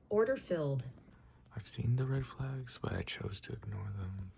Order filled. I've seen the red flags, but I chose to ignore them.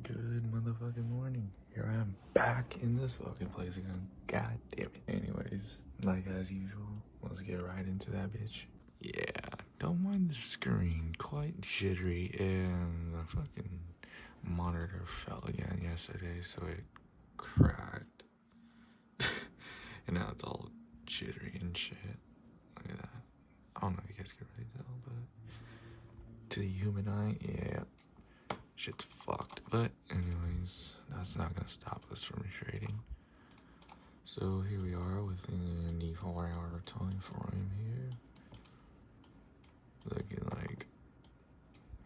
Good motherfucking morning. Here I am back in this fucking place again. God damn it. Anyways, like as usual, let's get right into that bitch. Yeah, don't mind the screen. Quite jittery, and the fucking monitor fell again yesterday, so it cracked. And now it's all jittery and shit. Look at that. I don't know if you guys can really tell, but to the human eye, yeah, shit's fucked. But anyways, that's not gonna stop us from trading. So here we are within the 4-hour time frame here. Looking like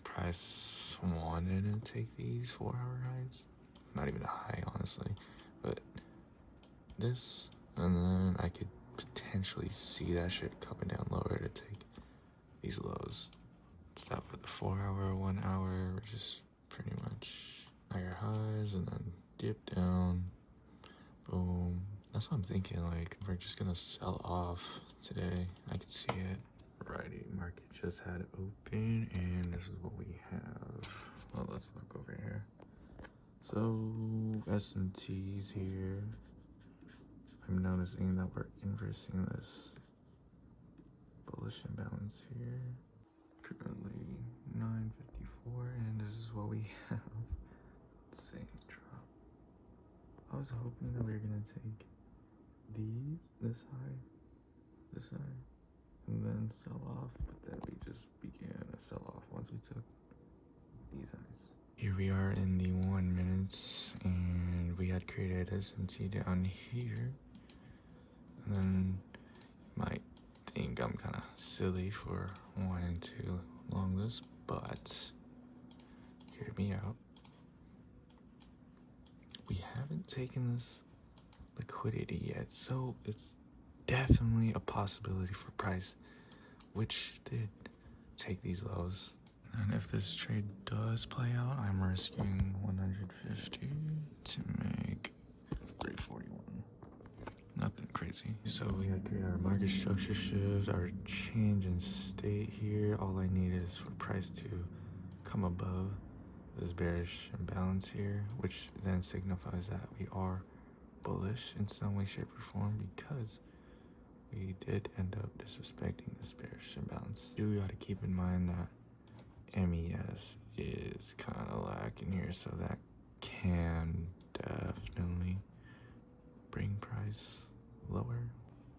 price wanted to take these 4-hour highs. Not even a high, honestly. But this, and then I could potentially see that shit coming down lower to take these lows. Stop for the 4-hour, 1 hour, we're just pretty much higher highs and then dip down, boom. That's what I'm thinking, like we're just gonna sell off today. I can see it. Righty, market just had open and this is what we have. Well, let's look over here. So S&T's here. I'm noticing that we're inversing this bullish imbalance here. Currently 954, and this is what we have. Insane drop. I was hoping that we were gonna take these, this high, and then sell off, but then we just began a sell off once we took these highs. Here we are in the 1 minutes, and we had created S&T down here, and then you might think I'm kind of silly for wanting to long this, but hear me out. We haven't taken this liquidity yet, so it's definitely a possibility for price, which did take these lows. And if this trade does play out, I'm risking 150 to make 341. Nothing crazy. So we had created our market structure shift, our change in state here. All I need is for price to come above this bearish imbalance here, which then signifies that we are bullish in some way, shape, or form, because we did end up disrespecting this bearish imbalance. You gotta keep in mind that MES is kind of lacking here, so that can definitely bring price lower.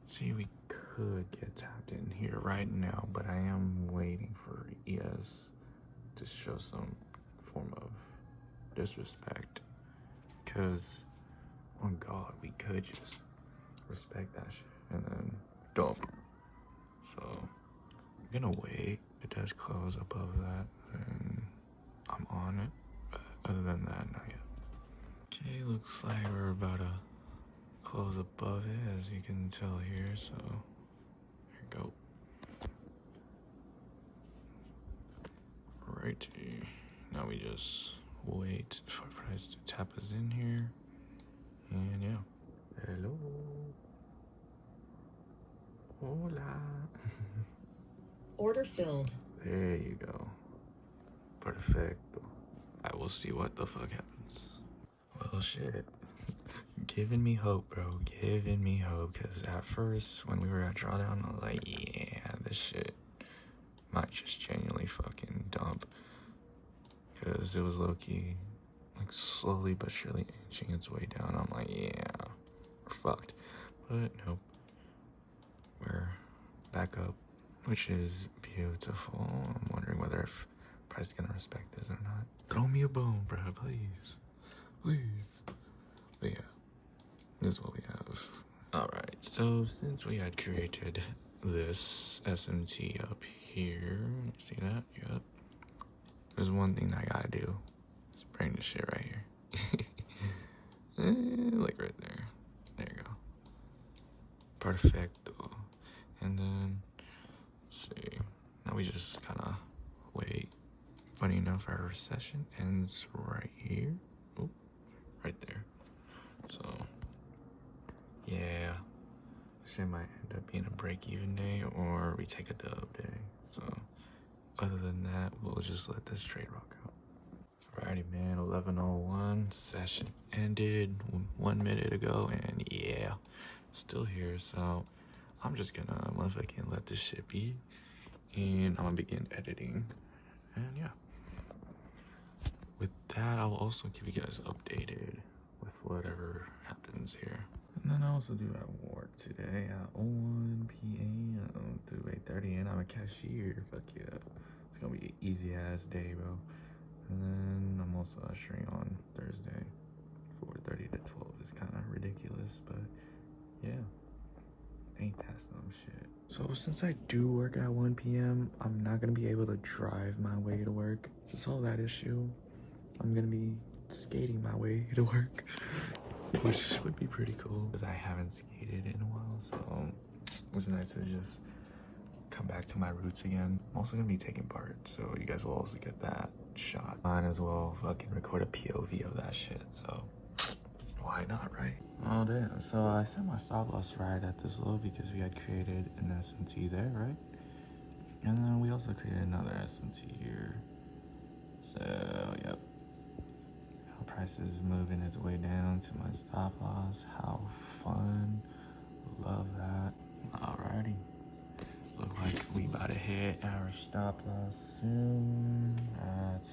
See, we could get tapped in here right now, but I am waiting for ES to show some form of disrespect, because oh god, we could just respect that shit and then dump. So I'm gonna wait. If it does close above that, then I'm on it, but other than that, not yet. Okay, looks like we're about to close above it, as you can tell here, so here we go. Righty, now we just wait for price to tap us in here, and yeah. Hello. Hola. Order filled. There you go. Perfecto. I will see what the fuck happens. Well, shit. Giving me hope, bro. Giving me hope. Because at first, when we were at drawdown, I was like, yeah, this shit might just genuinely fucking dump. because it was low-key, like, slowly but surely inching its way down. I'm like, yeah, we're fucked. But nope, we're back up, which is beautiful. I'm wondering whether if price is gonna respect this or not. Throw me a bone, bro, please. Please. But yeah, this is what we have. Alright, so since we had created this SMT up here, you see that? Yep. There's one thing I gotta do. Just bring this shit right here. Like right there. There you go. Perfecto. And then, let's see. Now we just kind of wait. Funny enough, our session ends right here. Oh, right there. So, yeah. Shit might end up being a break-even day, or we take a dub day. So, other than that, we'll just let this trade rock out. Alrighty, man. 11:01. Session ended 1 minute ago, and yeah, still here. So, I'm just gonna motherfucking let this shit be, and I'm gonna begin editing. And yeah, with that, I'll also keep you guys updated with whatever happens here. And then I also do have work today at 1 p.m. to 8:30, and I'm a cashier. Fuck yeah. It's gonna be an easy ass day, bro. And then I'm also ushering on Thursday. 4:30 to 12 is kind of ridiculous, but yeah. Ain't that some shit? So since I do work at 1 p.m., I'm not gonna be able to drive my way to work. To solve that issue, I'm gonna be skating my way to work, which would be pretty cool because I haven't skated in a while, so it's nice to just come back to my roots again. I'm also gonna be taking part, so you guys will also get that shot. Mine as well, fucking record a POV of that shit, so why not, right? Oh damn, so I set my stop loss right at this low because we had created an SMT there, right? And then we also created another SMT here. So, yep. How price is moving its way down to my stop loss. How fun. Love that. Alrighty. Look like we about to hit our stop loss soon at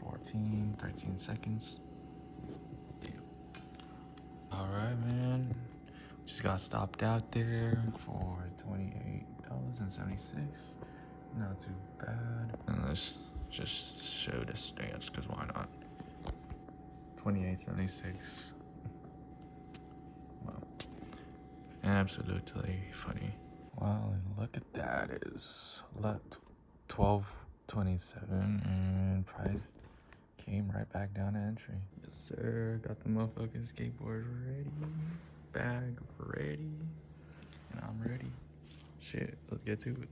13 seconds. Alright, man. Just got stopped out there for $28.76. Not too bad. And let's just show the stance, because why not? $28.76. Wow. Absolutely funny. Wow, and look at that. It's left 12.27 and price came right back down to entry. Yes, sir. Got the motherfucking skateboard ready. Bag ready. And I'm ready. Shit, let's get to it.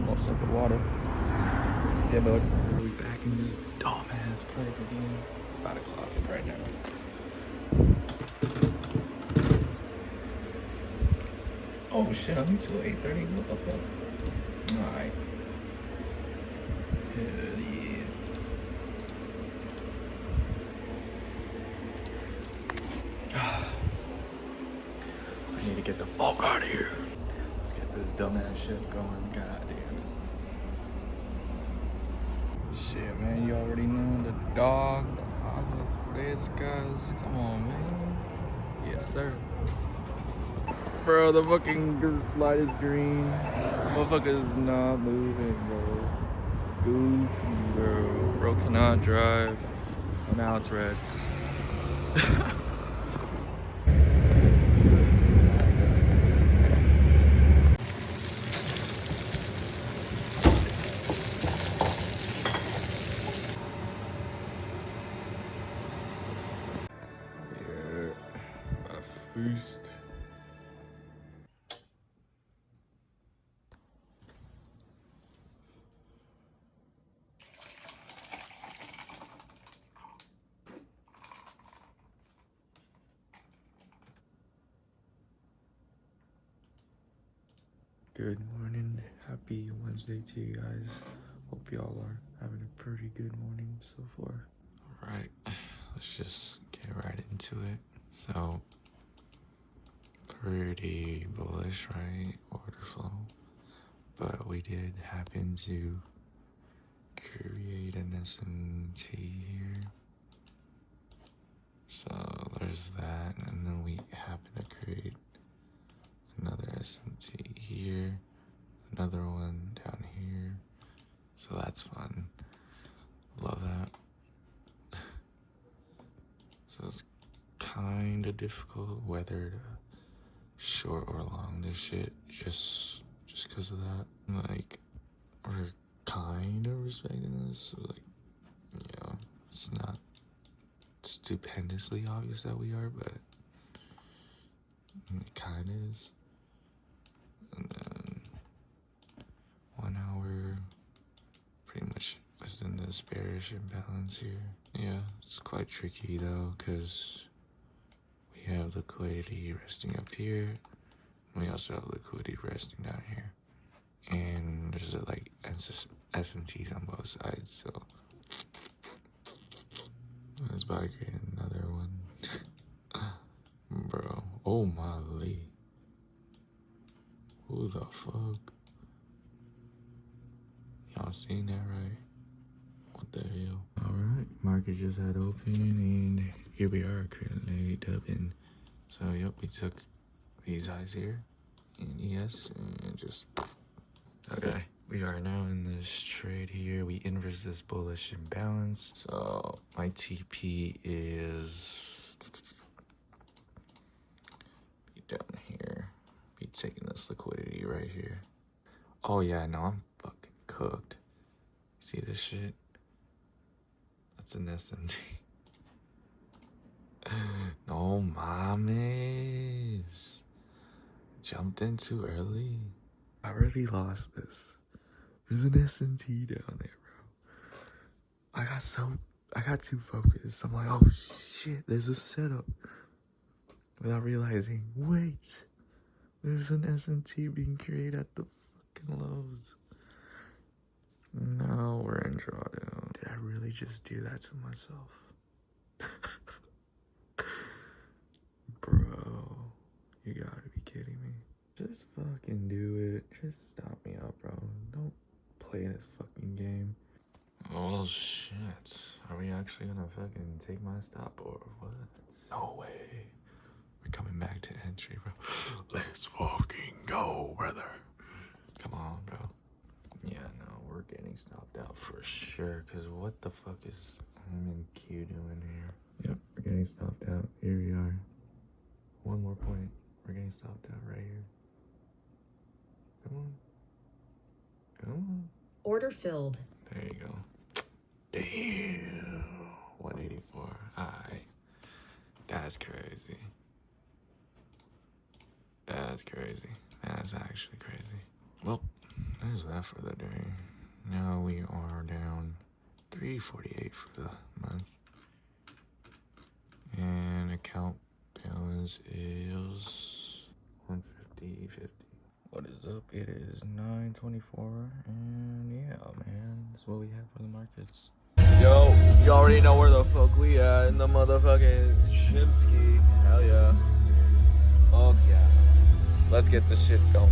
Most of the water. Yeah, but we back in this dumbass place again. About to clock it right now. Oh shit, I'm until 8:30. What the fuck? Alright. Hell yeah. I need to get the fuck out of here. Let's get this dumbass shift going. God damn. Shit, man, you already know the dog, the aguas frescas. Come on, man. Yes, sir. Bro, the fucking light is green. Motherfucker is not moving, bro. Goofy, bro. Bro cannot drive. Oh, now it's red. Feast. Good morning, happy Wednesday to you guys. Hope y'all are having a pretty good morning so far. Alright, let's just get right into it. So, pretty bullish, right? Order flow. But we did happen to create an SMT here. So there's that, and then we happen to create another SMT here, another one down here. So that's fun. Love that. So it's kind of difficult whether to short or long this shit, just because of that. Like, we're kind of respecting this. So like, yeah, it's not stupendously obvious that we are, but it kind of is. And then 1 hour, pretty much within this bearish imbalance here. Yeah, it's quite tricky though, because we have liquidity resting up here, and we also have liquidity resting down here. And there's like SMTs on both sides, so it's about to create another one. Bro, oh my lee. Who the fuck? Y'all seen that, right? What the hell? Alright, market just had open, and here we are currently dubbing. So, yep, we took these highs here, and yes, and just... Okay, we are now in this trade here. We inverse this bullish imbalance. So my TP is be down here. Be taking this liquidity right here. Oh yeah, no, I'm fucking cooked. See this shit? That's an SMT. No mames. Jumped in too early. I already lost this. There's an SMT down there, bro. I got too focused. I'm like, oh shit, there's a setup. Without realizing, wait, there's an SMT being created at the fucking lows. Now we're in drawdown. Did I really just do that to myself? Bro, you gotta be kidding me. Just fucking do it. Just stop me up, bro. Don't play this fucking game. Oh shit. Are we actually gonna fucking take my stop or what? No way. We're coming back to entry, bro. Let's fucking go, brother. Come on, bro. Yeah, no, we're getting stopped out for sure. Cause what the fuck is MNQ doing here? Yep, we're getting stopped out. Here we are. One more point. We're getting stopped out right here. Come on. Come on. Order filled. There you go. Damn. 184. Alright. That's crazy. That's crazy. That's actually crazy. Well, there's that for the day. Now we are down 348 for the month. And account balance is 150.50. What is up? It is 9:24, and yeah, man, that's what we have for the markets. Yo, you already know where the fuck we at in the motherfucking Shimsky. Hell yeah. Fuck yeah. Let's get this shit going.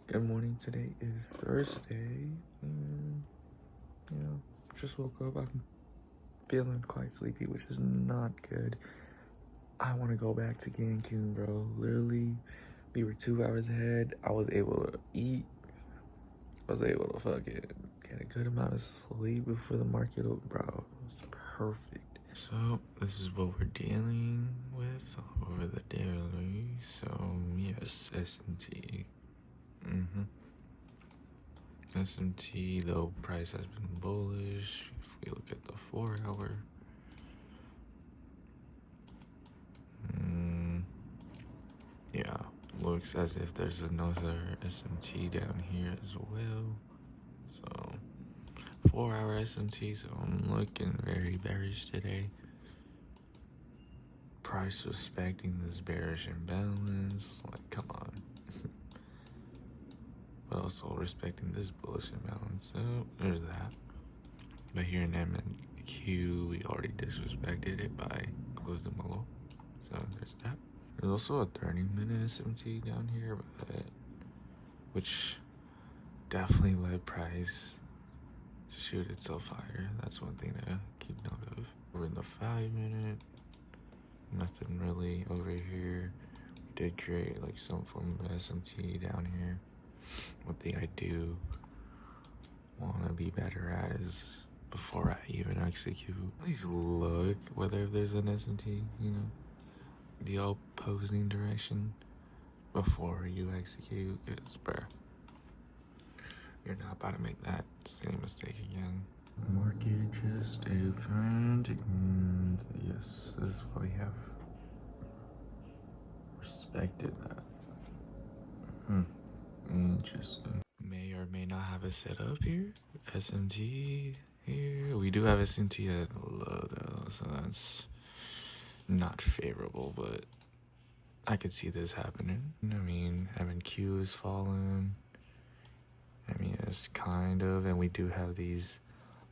Good morning. Today is Thursday. Just woke up. I'm feeling quite sleepy, which is not good. I want to go back to Cancun, bro. Literally, we were 2 hours ahead. I was able to eat. I was able to fucking get a good amount of sleep before the market opened, bro. It was perfect. So, this is what we're dealing with over the daily. So, yes, S&T. S&T, though price has been bullish. If we look at the 4 hour, yeah, looks as if there's another S&T down here as well. So 4 hour S&T, so I'm looking very bearish today. Price respecting this bearish imbalance, like come on. But also respecting this bullish imbalance, so there's that. But here in MNQ, we already disrespected it by closing below, so there's that. There's also a 30-minute S&T down here, which definitely led price to shoot itself higher. That's one thing to keep note of. We're in the 5-minute, nothing really over here. We did create like some form of S&T down here. One thing I do want to be better at is before I even execute, please look whether there's an S&T, the opposing direction before you execute. Because, bruh, you're not about to make that same mistake again. Market just opened, and yes, this is what we have. Respected that. Interesting. May or may not have a setup here. S&T here. We do have S&T at low though, so that's not favorable, but I could see this happening. I mean, MNQ is falling. I mean, it's kind of, and we do have these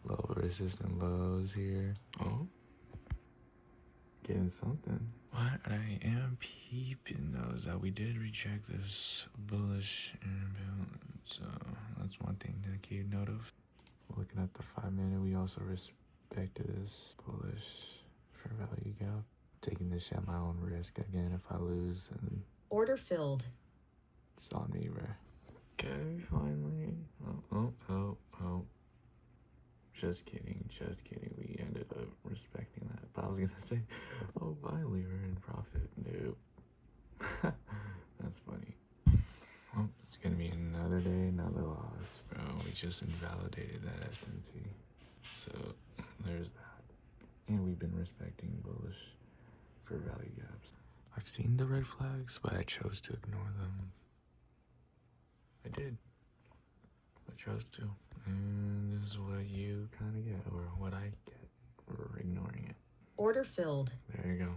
low resistant lows here. Oh, getting something. What I am peeping though is that we did reject this bullish imbalance, so that's one thing to keep note of. Looking at the 5-minute, we also respected this bullish fair value gap. Taking this at my own risk again. If I lose, then Order filled. it's on me, bro. Okay, finally. Oh. Just kidding. We ended up respecting that. But I was gonna say, oh, finally we're in profit. Nope. That's funny. Well, it's gonna be another day, another loss, bro. We just invalidated that S&T. So there's that. And we've been respecting bullish for value gaps. I've seen the red flags, but I chose to ignore them. I did. I chose to. And this is what you kind of get, or what I get for ignoring it. Order filled. There you go.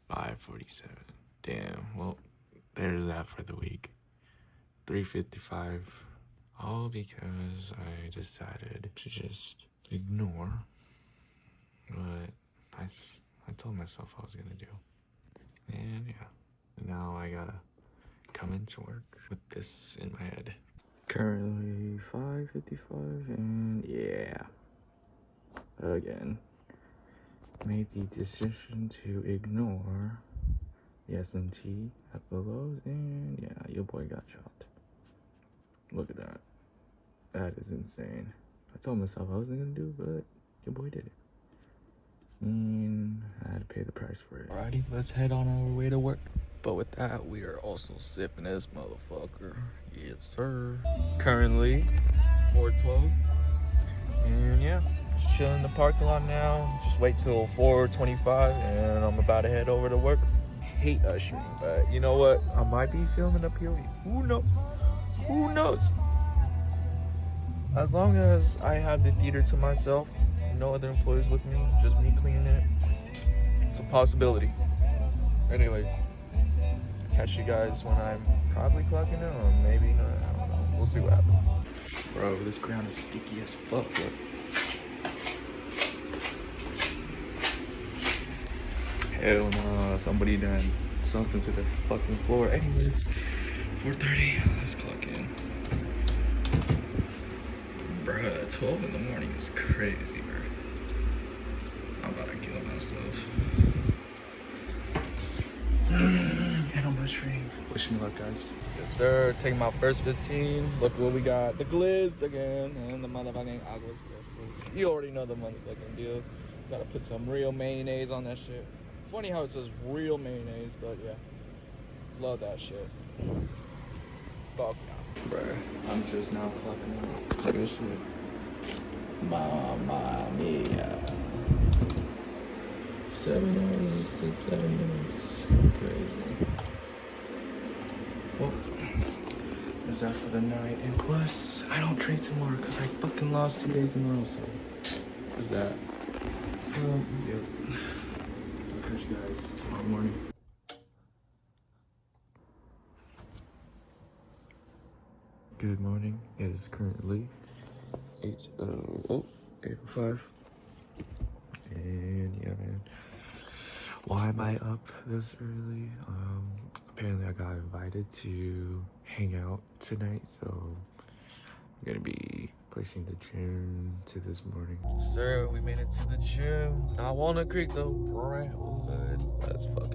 $5.47. Damn. Well, there's that for the week. $3.55. All because I decided to just ignore what I told myself I was gonna do. And yeah. Now I gotta come into work with this in my head. Currently 5:55, and yeah, again, made the decision to ignore the S&T at the lows, and yeah, your boy got chopped. Look at that. That is insane. I told myself I wasn't gonna do, but your boy did it. And I had to pay the price for it. Alrighty, let's head on our way to work. But with that, we are also sipping this motherfucker. Yes, sir. Currently, 4:12. And yeah, just chilling in the parking lot now. Just wait till 4:25 and I'm about to head over to work. Hate ushering, but you know what? I might be filming up here. Who knows? Who knows? As long as I have the theater to myself, no other employees with me, just me cleaning it, it's a possibility. Anyways, catch you guys when I'm probably clocking in, or maybe not. I don't know. We'll see what happens. Bro, this ground is sticky as fuck. Look. Hell no, somebody done something to the fucking floor. Anyways, 4:30, let's clock in. Bruh, 12 in the morning is crazy, bro. I'm about to kill myself. And on my stream. Wish me luck, guys. Yes, sir. Take my first 15. Look what we got. The glizz again. And the motherfucking aguas frescos. You already know the motherfucking deal. Gotta put some real mayonnaise on that shit. Funny how it says real mayonnaise, but yeah. Love that shit. Fuck yeah. Bruh, I'm just now clocking in. Look at this shit. Mamma mia. 7 hours and 7 minutes. Crazy. Well, is that for the night? And plus, I don't trade tomorrow because I fucking lost 2 days in a row. So, is that? So, yep. I'll catch you guys tomorrow morning. Good morning. It is currently 8:05. And yeah, man. Why am I up this early? Apparently I got invited to hang out tonight, so I'm gonna be pushing the gym to this morning. Sir, we made it to the gym. Not Walnut Creek though. Brentwood. Let's fucking